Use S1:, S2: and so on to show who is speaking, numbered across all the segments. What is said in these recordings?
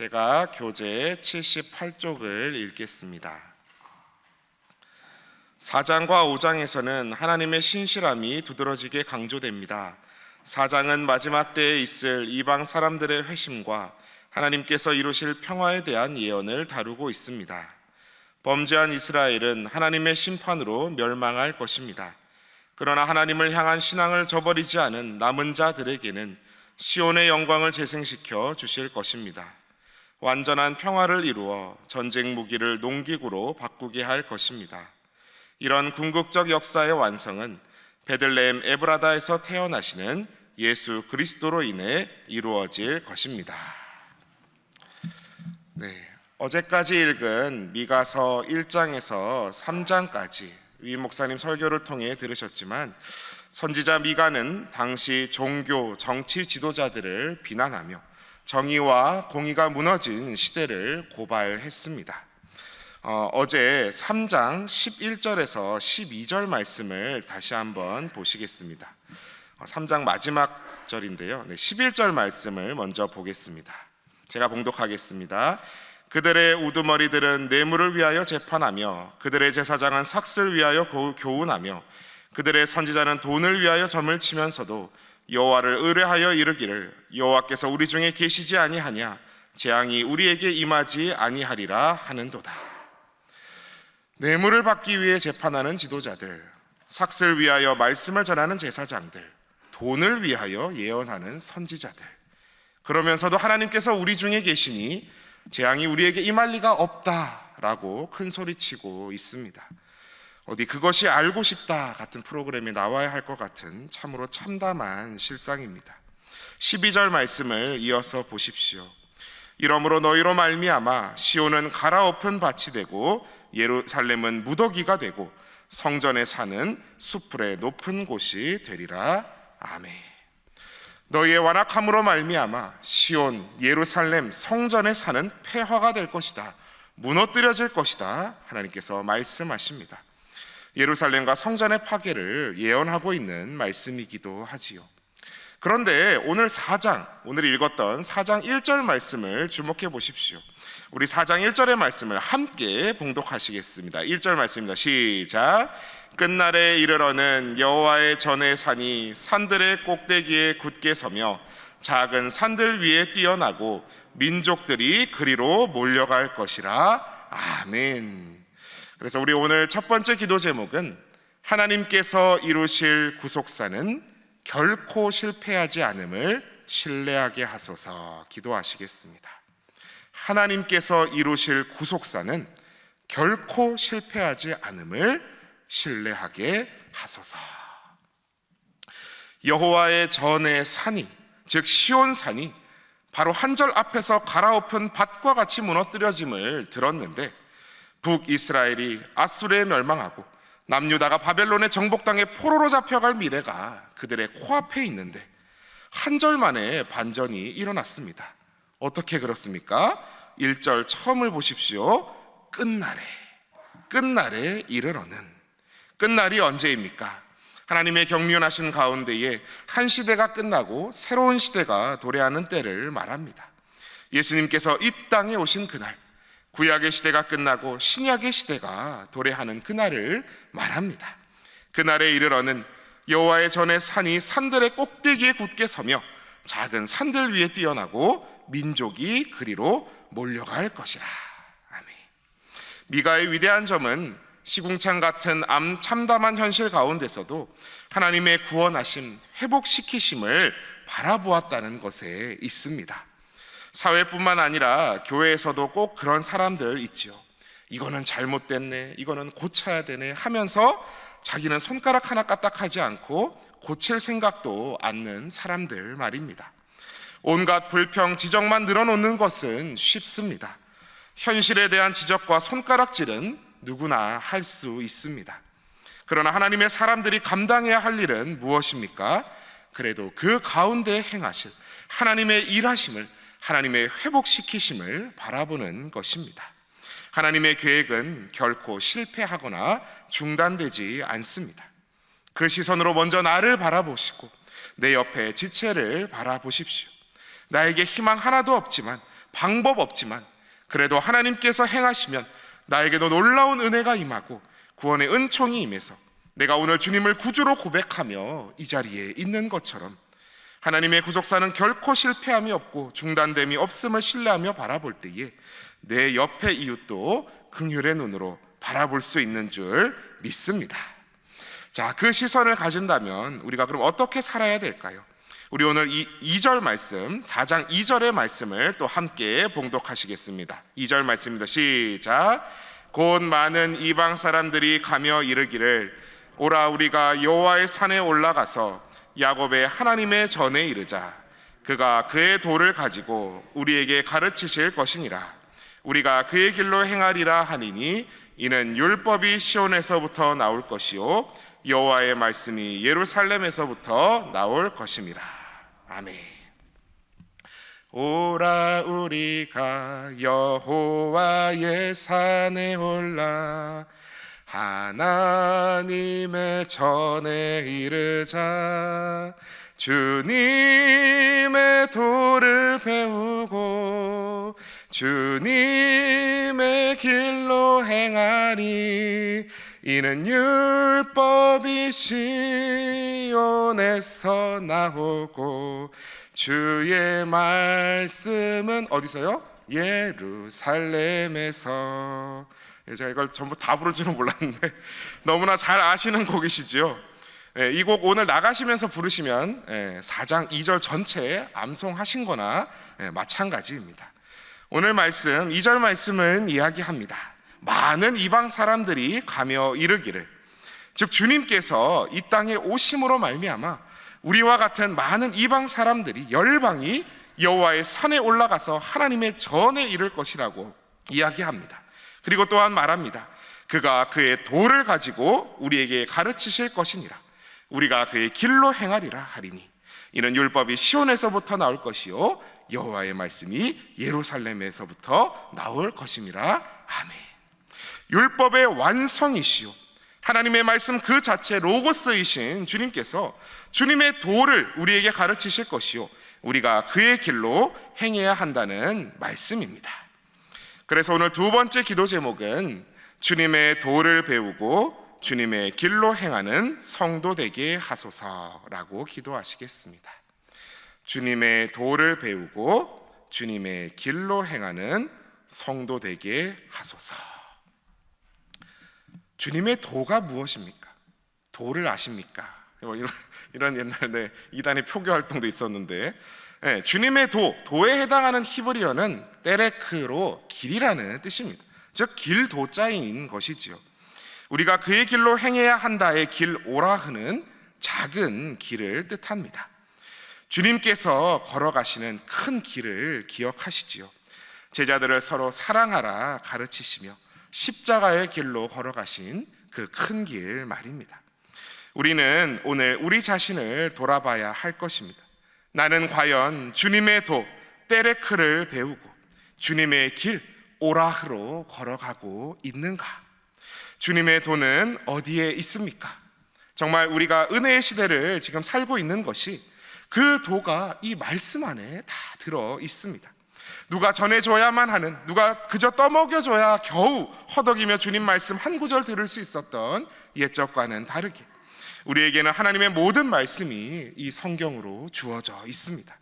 S1: 제가 교재 78쪽을 읽겠습니다. 4장과 5장에서는 하나님의 신실함이 두드러지게 강조됩니다. 4장은 마지막 때에 있을 이방 사람들의 회심과 하나님께서 이루실 평화에 대한 예언을 다루고 있습니다. 범죄한 이스라엘은 하나님의 심판으로 멸망할 것입니다. 그러나 하나님을 향한 신앙을 저버리지 않은 남은 자들에게는 시온의 영광을 재생시켜 주실 것입니다. 완전한 평화를 이루어 전쟁 무기를 농기구로 바꾸게 할 것입니다. 이런 궁극적 역사의 완성은 베들레헴 에브라다에서 태어나시는 예수 그리스도로 인해 이루어질 것입니다. 어제까지 읽은 미가서 1장에서 3장까지 위 목사님 설교를 통해 들으셨지만, 선지자 미가는 당시 종교, 정치 지도자들을 비난하며 정의와 공의가 무너진 시대를 고발했습니다. 어제 3장 11절에서 12절 말씀을 다시 한번 보시겠습니다. 3장 마지막 절인데요, 11절 말씀을 먼저 보겠습니다. 제가 봉독하겠습니다. 그들의 우두머리들은 뇌물을 위하여 재판하며 그들의 제사장은 삭슬 위하여 교훈하며 그들의 선지자는 돈을 위하여 점을 치면서도 여호와를 의뢰하여 이르기를 여호와께서 우리 중에 계시지 아니하냐, 재앙이 우리에게 임하지 아니하리라 하는도다. 뇌물을 받기 위해 재판하는 지도자들, 삭슬 위하여 말씀을 전하는 제사장들, 돈을 위하여 예언하는 선지자들, 그러면서도 하나님께서 우리 중에 계시니 재앙이 우리에게 임할 리가 없다라고 큰소리치고 있습니다. 어디 그것이 알고 싶다 같은 프로그램에 나와야 할 것 같은 참으로 참담한 실상입니다. 12절 말씀을 이어서 보십시오. 이러므로 너희로 말미암아 시온은 갈아엎은 밭이 되고 예루살렘은 무더기가 되고 성전에 사는 수풀의 높은 곳이 되리라. 아멘. 너희의 완악함으로 말미암아 시온, 예루살렘, 성전에 사는 폐허가 될 것이다, 무너뜨려질 것이다 하나님께서 말씀하십니다. 예루살렘과 성전의 파괴를 예언하고 있는 말씀이기도 하지요. 그런데 오늘 읽었던 4장 1절 말씀을 주목해 보십시오. 우리 4장 1절의 말씀을 함께 봉독하시겠습니다. 1절 말씀입니다. 시작. 끝날에 이르러는 여호와의 전의 산이 산들의 꼭대기에 굳게 서며 작은 산들 위에 뛰어나고 민족들이 그리로 몰려갈 것이라. 아멘. 그래서 우리 오늘 첫 번째 기도 제목은 하나님께서 이루실 구속사는 결코 실패하지 않음을 신뢰하게 하소서 기도하시겠습니다. 하나님께서 이루실 구속사는 결코 실패하지 않음을 신뢰하게 하소서. 여호와의 전의 산이, 즉 시온산이 바로 한 절 앞에서 갈아엎은 밭과 같이 무너뜨려짐을 들었는데, 북이스라엘이 아수르에 멸망하고 남유다가 바벨론의 정복당에 포로로 잡혀갈 미래가 그들의 코앞에 있는데 한 절 만에 반전이 일어났습니다. 어떻게 그렇습니까? 1절 처음을 보십시오. 끝날에 이르러는. 끝날이 언제입니까? 하나님의 경륜하신 가운데에 한 시대가 끝나고 새로운 시대가 도래하는 때를 말합니다. 예수님께서 이 땅에 오신 그날, 구약의 시대가 끝나고 신약의 시대가 도래하는 그날을 말합니다. 그날에 이르러는 여호와의 전의 산이 산들의 꼭대기에 굳게 서며 작은 산들 위에 뛰어나고 민족이 그리로 몰려갈 것이라. 아멘. 미가의 위대한 점은 시궁창 같은 참담한 현실 가운데서도 하나님의 구원하심, 회복시키심을 바라보았다는 것에 있습니다. 사회뿐만 아니라 교회에서도 꼭 그런 사람들 있죠. 이거는 잘못됐네, 이거는 고쳐야 되네 하면서 자기는 손가락 하나 까딱하지 않고 고칠 생각도 않는 사람들 말입니다. 온갖 불평, 지적만 늘어놓는 것은 쉽습니다. 현실에 대한 지적과 손가락질은 누구나 할 수 있습니다. 그러나 하나님의 사람들이 감당해야 할 일은 무엇입니까? 그래도 그 가운데 행하실 하나님의 일하심을, 하나님의 회복시키심을 바라보는 것입니다. 하나님의 계획은 결코 실패하거나 중단되지 않습니다. 그 시선으로 먼저 나를 바라보시고 내 옆에 지체를 바라보십시오. 나에게 희망 하나도 없지만 방법 없지만 그래도 하나님께서 행하시면 나에게도 놀라운 은혜가 임하고 구원의 은총이 임해서 내가 오늘 주님을 구주로 고백하며 이 자리에 있는 것처럼 하나님의 구속사는 결코 실패함이 없고 중단됨이 없음을 신뢰하며 바라볼 때에 내 옆의 이웃도 긍휼의 눈으로 바라볼 수 있는 줄 믿습니다. 자, 그 시선을 가진다면 우리가 그럼 어떻게 살아야 될까요? 우리 오늘 이 2절 말씀, 4장 2절의 말씀을 또 함께 봉독하시겠습니다. 2절 말씀입니다. 시작. 곧 많은 이방 사람들이 가며 이르기를 오라 우리가 여호와의 산에 올라가서 야곱의 하나님의 전에 이르자. 그가 그의 도를 가지고 우리에게 가르치실 것이니라. 우리가 그의 길로 행하리라 하니니 이는 율법이 시온에서부터 나올 것이요 여호와의 말씀이 예루살렘에서부터 나올 것임이라. 아멘. 오라 우리가 여호와의 산에 올라 하나님의 전에 이르자. 주님의 도를 배우고 주님의 길로 행하니 이는 율법이 시온에서 나오고 주의 말씀은 어디서요? 예루살렘에서. 제가 이걸 전부 다 부를 줄은 몰랐는데 너무나 잘 아시는 곡이시죠. 이 곡 오늘 나가시면서 부르시면 4장 2절 전체에 암송하신 거나 마찬가지입니다. 오늘 말씀 2절 말씀은 이야기합니다. 많은 이방 사람들이 가며 이르기를, 즉 주님께서 이 땅에 오심으로 말미암아 우리와 같은 많은 이방 사람들이 열방이 여호와의 산에 올라가서 하나님의 전에 이를 것이라고 이야기합니다. 그리고 또한 말합니다. 그가 그의 도를 가지고 우리에게 가르치실 것이니라. 우리가 그의 길로 행하리라 하리니 이는 율법이 시온에서부터 나올 것이요 여호와의 말씀이 예루살렘에서부터 나올 것임이라. 아멘. 율법의 완성이시요 하나님의 말씀 그 자체 로고스이신 주님께서 주님의 도를 우리에게 가르치실 것이요 우리가 그의 길로 행해야 한다는 말씀입니다. 그래서 오늘 두 번째 기도 제목은 주님의 도를 배우고 주님의 길로 행하는 성도 되게 하소서라고 기도하시겠습니다. 주님의 도를 배우고 주님의 길로 행하는 성도 되게 하소서. 주님의 도가 무엇입니까? 도를 아십니까? 이런 옛날 이단의 표교 활동도 있었는데, 주님의 도에 해당하는 히브리어는 때레크로 길이라는 뜻입니다. 즉 길도자인 것이지요. 우리가 그의 길로 행해야 한다의 길 오라흐는 작은 길을 뜻합니다. 주님께서 걸어가시는 큰 길을 기억하시지요. 제자들을 서로 사랑하라 가르치시며 십자가의 길로 걸어가신 그 큰 길 말입니다. 우리는 오늘 우리 자신을 돌아봐야 할 것입니다. 나는 과연 주님의 도 때레크를 배우고 주님의 길 오라흐로 걸어가고 있는가? 주님의 도는 어디에 있습니까? 정말 우리가 은혜의 시대를 지금 살고 있는 것이 그 도가 이 말씀 안에 다 들어 있습니다. 누가 전해줘야만 하는, 누가 그저 떠먹여줘야 겨우 허덕이며 주님 말씀 한 구절 들을 수 있었던 옛적과는 다르게 우리에게는 하나님의 모든 말씀이 이 성경으로 주어져 있습니다.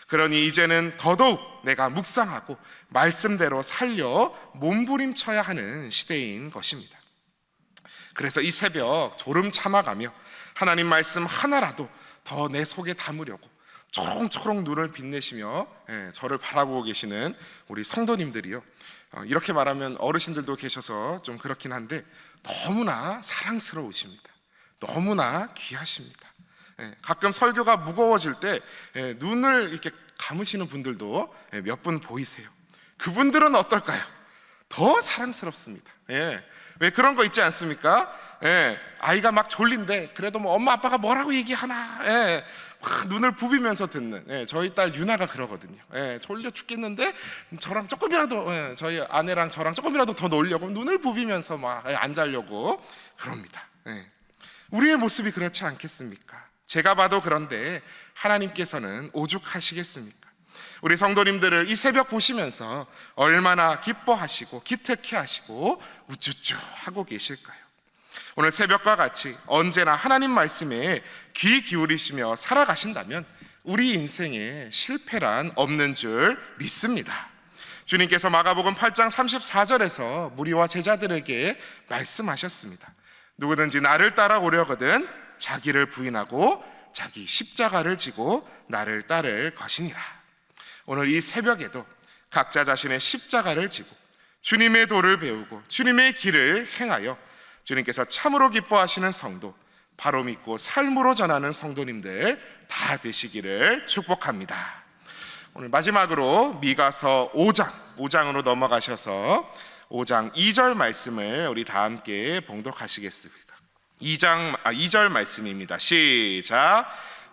S1: 그러니 이제는 더더욱 내가 묵상하고 말씀대로 살려 몸부림쳐야 하는 시대인 것입니다. 그래서 이 새벽 졸음 참아가며 하나님 말씀 하나라도 더 내 속에 담으려고 초롱초롱 눈을 빛내시며 저를 바라보고 계시는 우리 성도님들이요, 이렇게 말하면 어르신들도 계셔서 좀 그렇긴 한데 너무나 사랑스러우십니다. 너무나 귀하십니다. 가끔 설교가 무거워질 때 눈을 이렇게 감으시는 분들도 몇 분 보이세요. 그분들은 어떨까요? 더 사랑스럽습니다. 왜 그런 거 있지 않습니까? 아이가 막 졸린데 그래도 뭐 엄마 아빠가 뭐라고 얘기하나 막 눈을 부비면서 듣는 저희 딸 유나가 그러거든요. 졸려 죽겠는데 저랑 조금이라도 저희 아내랑 저랑 조금이라도 더 놀려고 눈을 부비면서 막 안 자려고 그럽니다. 우리의 모습이 그렇지 않겠습니까? 제가 봐도 그런데 하나님께서는 오죽하시겠습니까? 우리 성도님들을 이 새벽 보시면서 얼마나 기뻐하시고 기특해하시고 우쭈쭈 하고 계실까요? 오늘 새벽과 같이 언제나 하나님 말씀에 귀 기울이시며 살아가신다면 우리 인생에 실패란 없는 줄 믿습니다. 주님께서 마가복음 8장 34절에서 무리와 제자들에게 말씀하셨습니다. 누구든지 나를 따라오려거든 자기를 부인하고 자기 십자가를 지고 나를 따를 것이니라. 오늘 이 새벽에도 각자 자신의 십자가를 지고 주님의 도를 배우고 주님의 길을 행하여 주님께서 참으로 기뻐하시는 성도, 바로 믿고 삶으로 전하는 성도님들 다 되시기를 축복합니다. 오늘 마지막으로 미가서 5장으로 넘어가셔서 5장 2절 말씀을 우리 다 함께 봉독하시겠습니다. 2절 말씀입니다. 시작.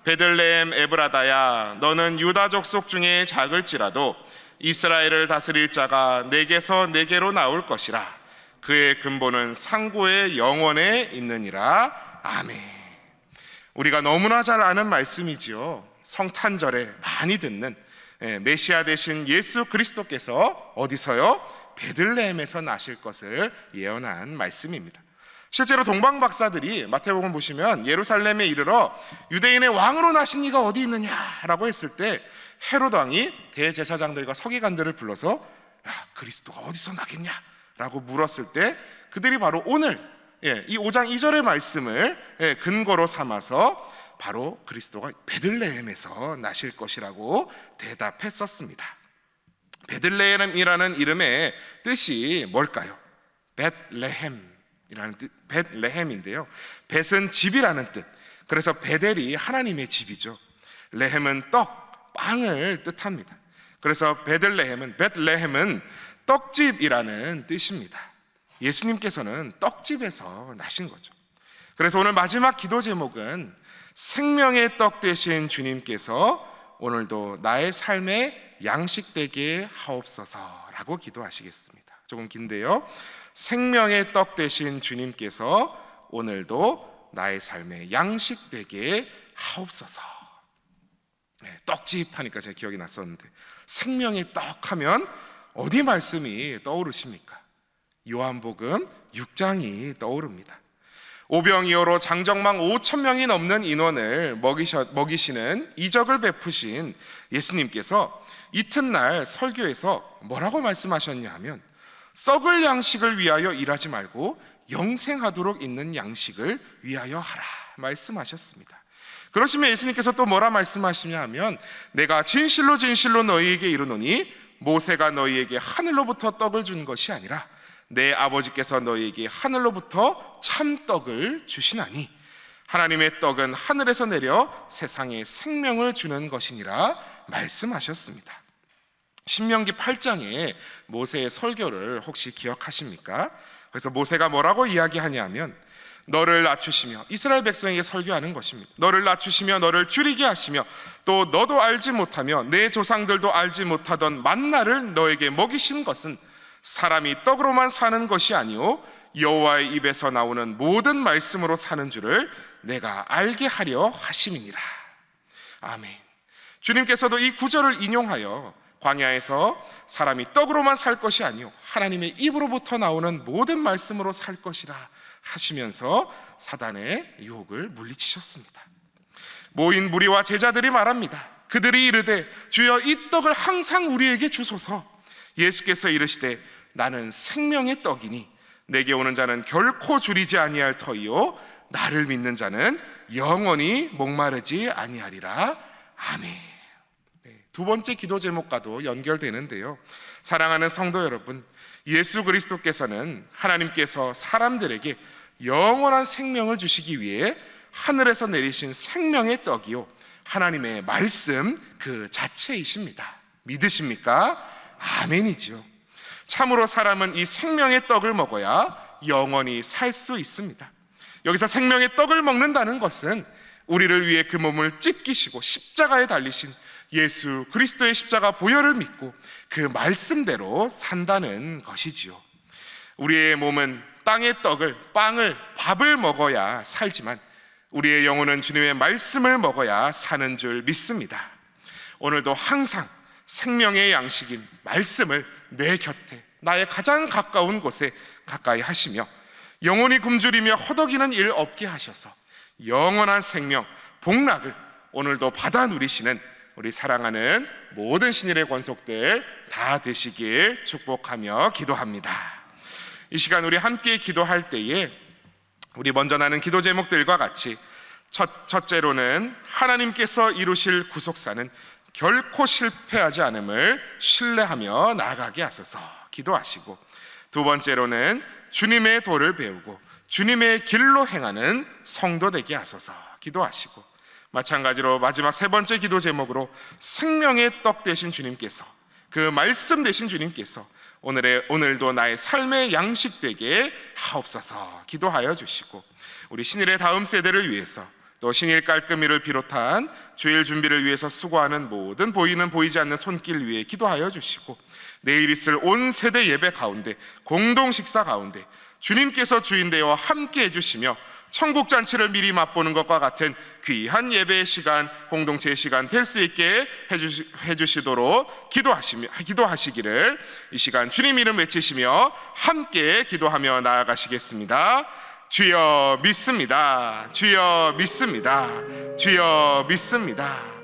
S1: 베들레헴 에브라다야, 너는 유다 족속 중에 작을지라도 이스라엘을 다스릴 자가 내게서 내게로 나올 것이라. 그의 근본은 상고의 영원에 있느니라. 아멘. 우리가 너무나 잘 아는 말씀이지요. 성탄절에 많이 듣는 메시아 되신 예수 그리스도께서 어디서요? 베들레헴에서 나실 것을 예언한 말씀입니다. 실제로 동방 박사들이 마태복음 보시면 예루살렘에 이르러 유대인의 왕으로 나신 이가 어디 있느냐라고 했을 때 헤롯 왕이 대제사장들과 서기관들을 불러서 야, 그리스도가 어디서 나겠냐라고 물었을 때 그들이 바로 오늘 이 5장 2절의 말씀을 근거로 삼아서 바로 그리스도가 베들레헴에서 나실 것이라고 대답했었습니다. 베들레헴이라는 이름의 뜻이 뭘까요? 베들레헴이라는 뜻, 베들레헴인데요. 벳은 집이라는 뜻. 그래서 베델이 하나님의 집이죠. 레헴은 떡, 빵을 뜻합니다. 그래서 베들레헴은 떡집이라는 뜻입니다. 예수님께서는 떡집에서 나신 거죠. 그래서 오늘 마지막 기도 제목은 생명의 떡 되신 주님께서 오늘도 나의 삶에 양식 되게 하옵소서라고 기도하시겠습니다. 조금 긴데요. 생명의 떡 되신 주님께서 오늘도 나의 삶에 양식 되게 하옵소서. 떡집 하니까 제 기억이 났었는데 생명의 떡 하면 어디 말씀이 떠오르십니까? 요한복음 6장이 떠오릅니다. 오병이어로 장정망 5,000명이 넘는 인원을 먹이시는 이적을 베푸신 예수님께서 이튿날 설교에서 뭐라고 말씀하셨냐 하면 썩을 양식을 위하여 일하지 말고 영생하도록 있는 양식을 위하여 하라 말씀하셨습니다. 그러시면 예수님께서 또 뭐라 말씀하시냐 하면 내가 진실로 진실로 너희에게 이르노니 모세가 너희에게 하늘로부터 떡을 준 것이 아니라 내 아버지께서 너희에게 하늘로부터 참떡을 주시나니 하나님의 떡은 하늘에서 내려 세상에 생명을 주는 것이니라 말씀하셨습니다. 신명기 8장에 모세의 설교를 혹시 기억하십니까? 그래서 모세가 뭐라고 이야기하냐면 너를 낮추시며 이스라엘 백성에게 설교하는 것입니다. 너를 낮추시며 너를 줄이게 하시며 또 너도 알지 못하며 내 조상들도 알지 못하던 만나를 너에게 먹이신 것은 사람이 떡으로만 사는 것이 아니오 여호와의 입에서 나오는 모든 말씀으로 사는 줄을 내가 알게 하려 하심이니라. 아멘. 주님께서도 이 구절을 인용하여 광야에서 사람이 떡으로만 살 것이 아니오 하나님의 입으로부터 나오는 모든 말씀으로 살 것이라 하시면서 사단의 유혹을 물리치셨습니다. 모인 무리와 제자들이 말합니다. 그들이 이르되 주여 이 떡을 항상 우리에게 주소서. 예수께서 이르시되 나는 생명의 떡이니 내게 오는 자는 결코 줄이지 아니할 터이요 나를 믿는 자는 영원히 목마르지 아니하리라. 아멘. 두 번째 기도 제목과도 연결되는데요. 사랑하는 성도 여러분, 예수 그리스도께서는 하나님께서 사람들에게 영원한 생명을 주시기 위해 하늘에서 내리신 생명의 떡이요 하나님의 말씀 그 자체이십니다. 믿으십니까? 아멘이지요. 참으로 사람은 이 생명의 떡을 먹어야 영원히 살 수 있습니다. 여기서 생명의 떡을 먹는다는 것은 우리를 위해 그 몸을 찢기시고 십자가에 달리신 예수 그리스도의 십자가 보혈을 믿고 그 말씀대로 산다는 것이지요. 우리의 몸은 땅의 떡을, 빵을, 밥을 먹어야 살지만 우리의 영혼은 주님의 말씀을 먹어야 사는 줄 믿습니다. 오늘도 항상 생명의 양식인 말씀을 내 곁에, 나의 가장 가까운 곳에 가까이 하시며 영혼이 굶주리며 허덕이는 일 없게 하셔서 영원한 생명, 복락을 오늘도 받아 누리시는 우리 사랑하는 모든 신일의 권속들 다 되시길 축복하며 기도합니다. 이 시간 우리 함께 기도할 때에 우리 먼저 나눈 기도 제목들과 같이 첫째로는 하나님께서 이루실 구속사는 결코 실패하지 않음을 신뢰하며 나아가게 하소서 기도하시고, 두 번째로는 주님의 도를 배우고 주님의 길로 행하는 성도 되게 하소서 기도하시고, 마찬가지로 마지막 세 번째 기도 제목으로 생명의 떡 되신 주님께서, 그 말씀 되신 주님께서 오늘도 나의 삶의 양식 되게 하옵소서 기도하여 주시고, 우리 신일의 다음 세대를 위해서 또 신일 깔끔이를 비롯한 주일 준비를 위해서 수고하는 모든 보이는 보이지 않는 손길 위에 기도하여 주시고, 내일 있을 온 세대 예배 가운데 공동 식사 가운데 주님께서 주인되어 함께 해주시며 천국 잔치를 미리 맛보는 것과 같은 귀한 예배의 시간, 공동체의 시간 될 수 있게 해주시도록 기도하시기를 이 시간 주님 이름 외치시며 함께 기도하며 나아가시겠습니다. 주여 믿습니다. 주여 믿습니다. 주여 믿습니다.